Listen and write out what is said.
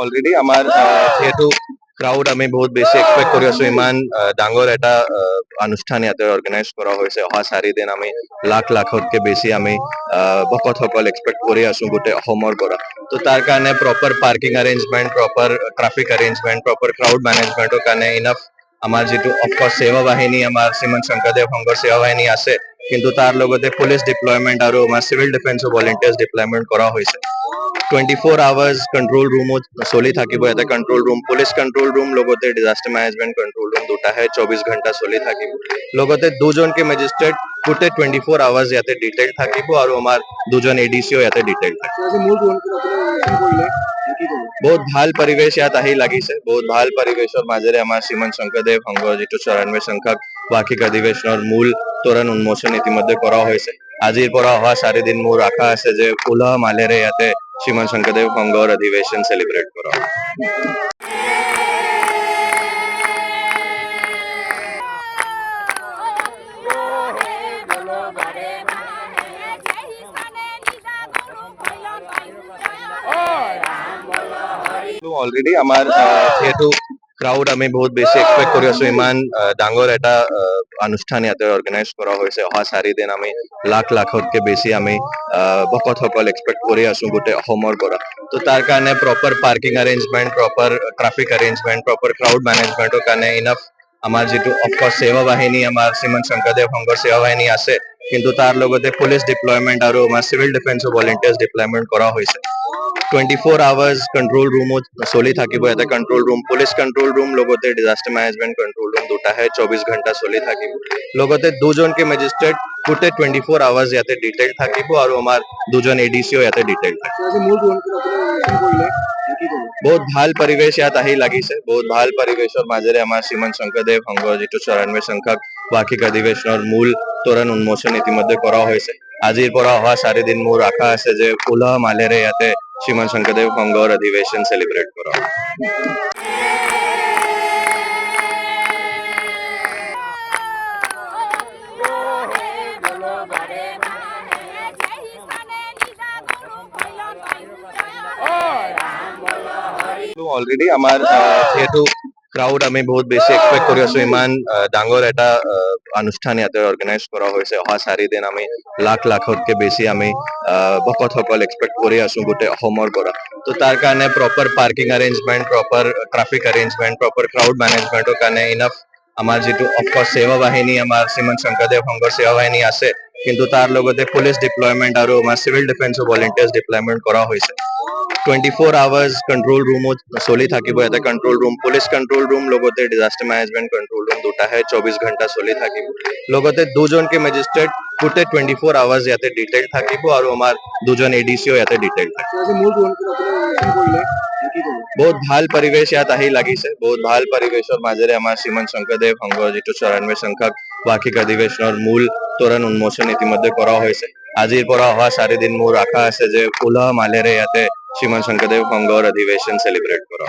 already আমাৰ যিহেতু crowd আমি বহুত বেছি এক্সপেক্ট কৰি আছো ইমান ডাঙৰ এটা অনুষ্ঠান ইয়াতে অৰ্গেনাইজ কৰা হৈছে অহা 4 দিন আমি লাখতকে বেছি আমি ভকতসকল এক্সপেক্ট কৰি আছো গোটেই অসমৰ পৰা তো তাৰ কাৰণে proper parking arrangement proper traffic arrangement proper crowd মেনেজমেণ্টৰ কাৰণে ইনাফ আমাৰ যিটো অফক'ৰ্চ সেৱা বাহিনী আমাৰ শ্ৰীমন্ত শংকৰদেৱ সংঘৰ সেৱা বাহিনী আছে কিন্তু তাৰ লগতে পুলিচ ডিপ্লয়মেণ্ট আৰু আমাৰ চিভিল ডিফেন্সৰ ভলেণ্টিয়াৰ্ছ ডিপ্লয়মেণ্ট কৰা হৈছে 24 আৱাৰ্ছ কণ্ট্ৰল ৰুমত চলি থাকিব এটা control room police control room লগতে ডিজাষ্টাৰ মেনেজমেণ্ট কণ্ট্ৰল ৰুম দুটাহে 24 ঘণ্টা চলি থাকিব লগতে দুজনকে মেজিষ্ট্ৰেট গোটেই 24 আৱাৰ্ছ ইয়াতে ডিটেইল থাকিব আৰু আমাৰ দুজন এডিচিও ইয়াতে ডিটেইল থাকিব বহুত ভাল পৰিৱেশ ইয়াত আহি লাগিছে বহুত ভাল পৰিৱেশৰ মাজেৰে আমাৰ শ্ৰীমন্ত শংকৰদেৱ সংঘৰ যিটো 94 সংখ্যক বাৰ্ষিক অধিৱেশনৰ মূল তোৰণ উন্মোচন ইতিমধ্যে কৰা হৈছে আজিৰ পৰা অহা 4 দিন মোৰ আশা আছে যে উলহ মালেৰে ইয়াতে শ্ৰীমন্ত শংকৰদেৱ সংঘৰ অধিৱেশন সেলিব্ৰেট কৰা অলৰেডি আমাৰ যিহেতু ক্ৰাউড আমি বহুত বেছি এক্সপেক্ট কৰি আছো ইমান ডাঙৰ এটা অনুষ্ঠান ইয়াতে অৰ্গেনাইজ কৰা হৈছে অহা 4 দিন আমি লাখতকে বেছি আমি ভকতসকল এক্সপেক্ট কৰি আছো গোটেই অসমৰ পৰা তো তাৰ কাৰণে proper parking arrangement proper traffic arrangement proper crowd মেনেজমেণ্টৰ কাৰণে ইনাফ আমাৰ যিটো অফক'ৰ্চ সেৱা বাহিনী আমাৰ শ্ৰীমন্ত শংকৰদেৱ সংঘৰ সেৱা বাহিনী আছে কিন্তু তাৰ লগতে পুলিচ ডিপ্লয়মেণ্ট আৰু আমাৰ চিভিল ডিফেন্সৰ ভলেণ্টিয়াৰ্ছ ডিপ্লয়মেণ্ট কৰা হৈছে 24 আৱাৰ্ছ কণ্ট্ৰল ৰুমত চলি থাকিব এটা control room police control room লগতে ডিজাষ্টাৰ মেনেজমেণ্ট কণ্ট্ৰল ৰুম দুটাহে 24 ঘণ্টা চলি থাকিব লগতে দুজনকে মেজিষ্ট্ৰেট গোটেই 24 আৱাৰ্ছ ইয়াতে ডিটেইল থাকিব আৰু আমাৰ দুজন এডিচিও ইয়াতে ডিটেইল থাকিব বহুত ভাল পৰিৱেশ ইয়াত আহি লাগিছে বহুত ভাল পৰিৱেশৰ মাজেৰে আমাৰ শ্ৰীমন্ত শংকৰদেৱ সংঘৰ যিটো 94 সংখ্যক বাৰ্ষিক অধিৱেশনৰ মূল তোৰণ উন্মোচন ইতিমধ্যে কৰা হৈছে আজিৰ পৰা অহা 4 দিন মোৰ আশা আছে যে উলহ মালেৰে ইয়াতে শ্ৰীমন্ত শংকৰদেৱ সংঘৰ অধিৱেশন সেলিব্ৰেট কৰা অলৰেডি আমাৰ যিহেতু ক্ৰাউড আমি বহুত বেছি এক্সপেক্ট কৰি আছো ইমান ডাঙৰ এটা অনুষ্ঠান ইয়াতে অৰ্গেনাইজ কৰা হৈছে অহা 4 দিন আমি লাখতকে বেছি আমি ভকতসকল এক্সপেক্ট কৰি আছো গোটেই অসমৰ পৰা তো তাৰ কাৰণে proper parking arrangement proper traffic arrangement proper crowd মেনেজমেণ্টৰ কাৰণে ইনাফ আমাৰ যিটো অফক'ৰ্চ সেৱা বাহিনী আমাৰ শ্ৰীমন্ত শংকৰদেৱ সংঘৰ সেৱা বাহিনী আছে কিন্তু তাৰ লগতে পুলিচ ডিপ্লয়মেণ্ট আৰু আমাৰ চিভিল ডিফেন্সৰ ভলেণ্টিয়াৰ্ছ ডিপ্লয়মেণ্ট কৰা হৈছে 24 আৱাৰ্ছ কণ্ট্ৰল ৰুমত চলি থাকিব এটা control room police control room লগতে ডিজাষ্টাৰ মেনেজমেণ্ট কণ্ট্ৰল ৰুম দুটাহে 24 ঘণ্টা চলি থাকিব লগতে দুজনকে মেজিষ্ট্ৰেট গোটেই 24 আৱাৰ্ছ ইয়াতে ডিটেইল থাকিব আৰু আমাৰ দুজন এডিচিও ইয়াতে ডিটেইল থাকিব বহুত ভাল পৰিৱেশ ইয়াত আহি লাগিছে বহুত ভাল পৰিৱেশৰ মাজেৰে আমাৰ শ্ৰীমন্ত শংকৰদেৱ সংঘৰ যিটো 94 সংখ্যক বাৰ্ষিক অধিৱেশনৰ মূল তোৰণ উন্মোচন ইতিমধ্যে কৰা হৈছে আজিৰ পৰা অহা 4 দিন মোৰ আশা আছে যে উলহ মালেৰে ইয়াতে শ্ৰীমন্ত শংকৰদেৱ সংঘৰ অধিৱেশন সেলিব্ৰেট কৰা